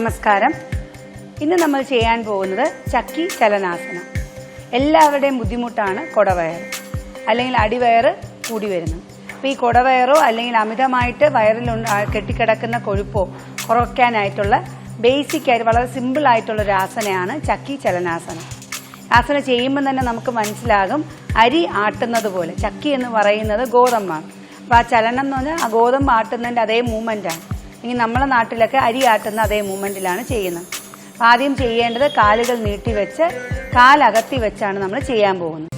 നമസ്കാരം. ഇന്ന് നമ്മൾ ചെയ്യാൻ പോകുന്നത് ചക്കി ചലനാസനം. എല്ലാവരുടെയും ബുദ്ധിമുട്ടാണ് കുടവയറ് അല്ലെങ്കിൽ അടിവയറ് കൂടി വരുന്നത്. അപ്പോൾ ഈ കുടവയറോ അല്ലെങ്കിൽ അമിതമായിട്ട് വയറിൽ കെട്ടിക്കിടക്കുന്ന കൊഴുപ്പോ കുറയ്ക്കാനായിട്ടുള്ള ബേസിക് ആയിട്ട് വളരെ സിമ്പിൾ ആയിട്ടുള്ള ഒരു ആസനയാണ് ചക്കി ചലനാസനം. ആസനം ചെയ്യുമ്പോൾ തന്നെ നമുക്ക് മനസ്സിലാകും അരി ആട്ടുന്നത് പോലെ. ചക്കി എന്ന് പറയുന്നത് ഗോതമ്പാണ്. അപ്പോൾ ആ ചലനം എന്ന് പറഞ്ഞാൽ ആ ഗോതമ്പ് ആട്ടുന്നതിൻ്റെ അതേ മൂവ്മെൻറ്റാണ്. ഇനി നമ്മളെ നാട്ടിലൊക്കെ അരി ആട്ടുന്ന അതേ മൂവ്മെൻറ്റിലാണ് ചെയ്യുന്നത്. അപ്പോൾ ആദ്യം ചെയ്യേണ്ടത് കാലുകൾ നീട്ടിവെച്ച് കാലകത്തി വെച്ചാണ് നമ്മൾ ചെയ്യാൻ പോകുന്നത്.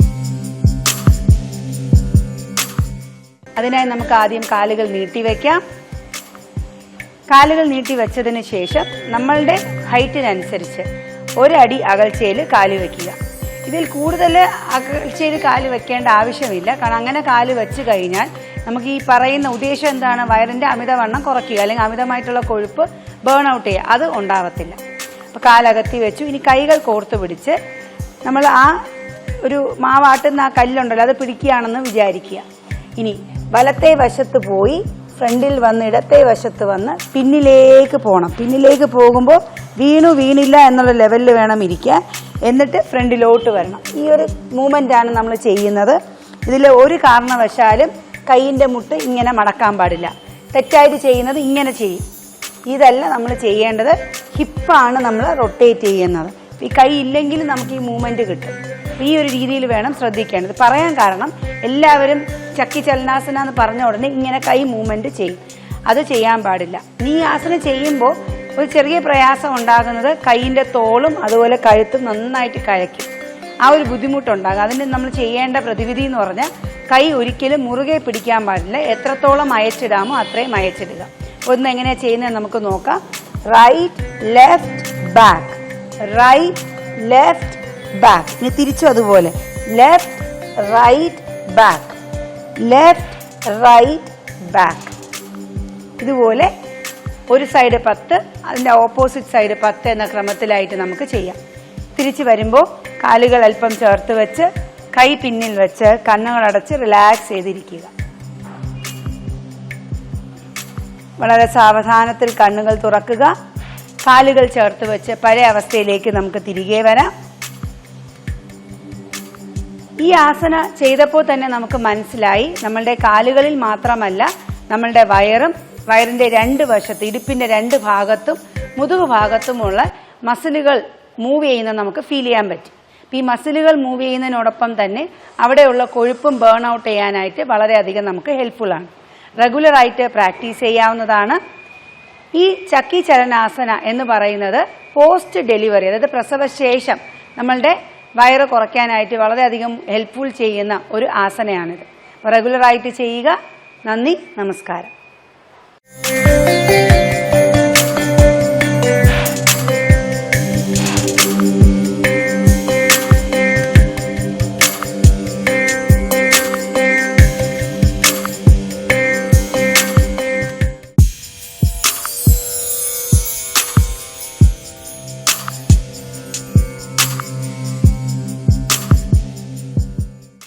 അതിനായി നമുക്ക് ആദ്യം കാലുകൾ നീട്ടിവെക്കാം. കാലുകൾ നീട്ടി വെച്ചതിന് ശേഷം നമ്മളുടെ ഹൈറ്റിനനുസരിച്ച് ഒരടി അകൽച്ചയിൽ കാല് വയ്ക്കുക. ഇതിൽ കൂടുതൽ അകൽച്ചയിൽ കാല് വെക്കേണ്ട ആവശ്യമില്ല. കാരണം അങ്ങനെ കാല് വെച്ച് കഴിഞ്ഞാൽ നമുക്ക് ഈ പറയുന്ന ഉദ്ദേശം എന്താണ്? വയറിൻ്റെ അമിതവണ്ണം കുറയ്ക്കുക അല്ലെങ്കിൽ അമിതമായിട്ടുള്ള കൊഴുപ്പ് ബേൺ ഔട്ട് ചെയ്യുക. അത് ഉണ്ടാവത്തില്ല. അപ്പോൾ കാലകത്തി വെച്ചു. ഇനി കൈകൾ കോർത്ത് പിടിച്ച് നമ്മൾ ആ ഒരു മാവാട്ടുന്ന ആ കല്ലുണ്ടല്ലോ അത് പിടിക്കുകയാണെന്ന് വിചാരിക്കുക. ഇനി വലത്തെ വശത്ത് പോയി ഫ്രണ്ടിൽ വന്ന് ഇടത്തെ വശത്ത് വന്ന് പിന്നിലേക്ക് പോകണം. പിന്നിലേക്ക് പോകുമ്പോൾ വീണില്ല എന്നുള്ള ലെവലിൽ വേണം ഇരിക്കാൻ. എന്നിട്ട് ഫ്രണ്ടിലോട്ട് വരണം. ഈ ഒരു മൂവ്മെൻ്റാണ് നമ്മൾ ചെയ്യുന്നത്. ഇതിൽ ഒരു കാരണവശാലും കൈയിൻ്റെ മുട്ട് ഇങ്ങനെ മടക്കാൻ പാടില്ല. തെറ്റായിട്ട് ചെയ്യുന്നത് ഇങ്ങനെ ചെയ്യും. ഇതല്ല നമ്മൾ ചെയ്യേണ്ടത്. ഹിപ്പാണ് നമ്മൾ റൊട്ടേറ്റ് ചെയ്യുന്നത്. ഈ കൈ ഇല്ലെങ്കിൽ നമുക്ക് ഈ മൂവ്മെൻറ്റ് കിട്ടും. ഈ ഒരു രീതിയിൽ വേണം ശ്രദ്ധിക്കേണ്ടത്. പറയാൻ കാരണം എല്ലാവരും ചക്കി ചലനാസന എന്ന് പറഞ്ഞ ഉടനെ ഇങ്ങനെ കൈ മൂവ്മെൻറ്റ് ചെയ്യും. അത് ചെയ്യാൻ പാടില്ല. ഈ ആസനം ചെയ്യുമ്പോൾ ഒരു ചെറിയ പ്രയാസം ഉണ്ടാകുന്നത് കൈയിൻ്റെ തോളും അതുപോലെ കഴുത്തും നന്നായിട്ട് കഴയ്ക്കും. ആ ഒരു ബുദ്ധിമുട്ടുണ്ടാകും. അതിന് നമ്മൾ ചെയ്യേണ്ട പ്രതിവിധി എന്ന് പറഞ്ഞാൽ കൈ ഒരിക്കലും മുറുകെ പിടിക്കാൻ പാടില്ല. എത്രത്തോളം അയച്ചിടാമോ അത്രയും അയച്ചിടുക. ഒന്ന് എങ്ങനെയാണ് ചെയ്യുന്നത് നമുക്ക് നോക്കാം. Right left back, right left back. ഇനി തിരിച്ചും അതുപോലെ left right back, left right back. ഇതുപോലെ ഒരു സൈഡ് 10, അതിൻ്റെ ഓപ്പോസിറ്റ് സൈഡ് 10 എന്ന ക്രമത്തിലായിട്ട് നമുക്ക് ചെയ്യാം. തിരിച്ചു വരുമ്പോൾ കാലുകൾ അല്പം ചേർത്ത് വെച്ച് കൈ പിന്നിൽ വെച്ച് കണ്ണുകളടച്ച് റിലാക്സ് ചെയ്തിരിക്കുക. വളരെ സാവധാനത്തിൽ കണ്ണുകൾ തുറക്കുക. കാലുകൾ ചേർത്ത് വെച്ച് പഴയ അവസ്ഥയിലേക്ക് നമുക്ക് തിരികെ വരാം. ഈ ആസന ചെയ്തപ്പോൾ തന്നെ നമുക്ക് മനസ്സിലായി നമ്മളുടെ കാലുകളിൽ മാത്രമല്ല നമ്മളുടെ വയറിൻ്റെ രണ്ട് വശത്ത്, ഇടുപ്പിൻ്റെ രണ്ട് ഭാഗത്തും മുതുകു ഭാഗത്തുമുള്ള മസിലുകൾ മൂവ് ചെയ്യുന്നത് നമുക്ക് ഫീൽ ചെയ്യാൻ പറ്റും. ഈ മസിലുകൾ മൂവ് ചെയ്യുന്നതിനോടൊപ്പം തന്നെ അവിടെയുള്ള കൊഴുപ്പും ബേൺ ഔട്ട് ചെയ്യാനായിട്ട് വളരെയധികം നമുക്ക് ഹെൽപ്ഫുള്ളാണ്. റെഗുലറായിട്ട് പ്രാക്ടീസ് ചെയ്യാവുന്നതാണ്. ഈ ചക്കി ചലനാസന എന്ന് പറയുന്നത് പോസ്റ്റ് ഡെലിവറി, അതായത് പ്രസവശേഷം നമ്മളുടെ വയറ് കുറയ്ക്കാനായിട്ട് വളരെയധികം ഹെൽപ്ഫുൾ ചെയ്യുന്ന ഒരു ആസനയാണിത്. റെഗുലറായിട്ട് ചെയ്യുക. നന്ദി, നമസ്കാരം.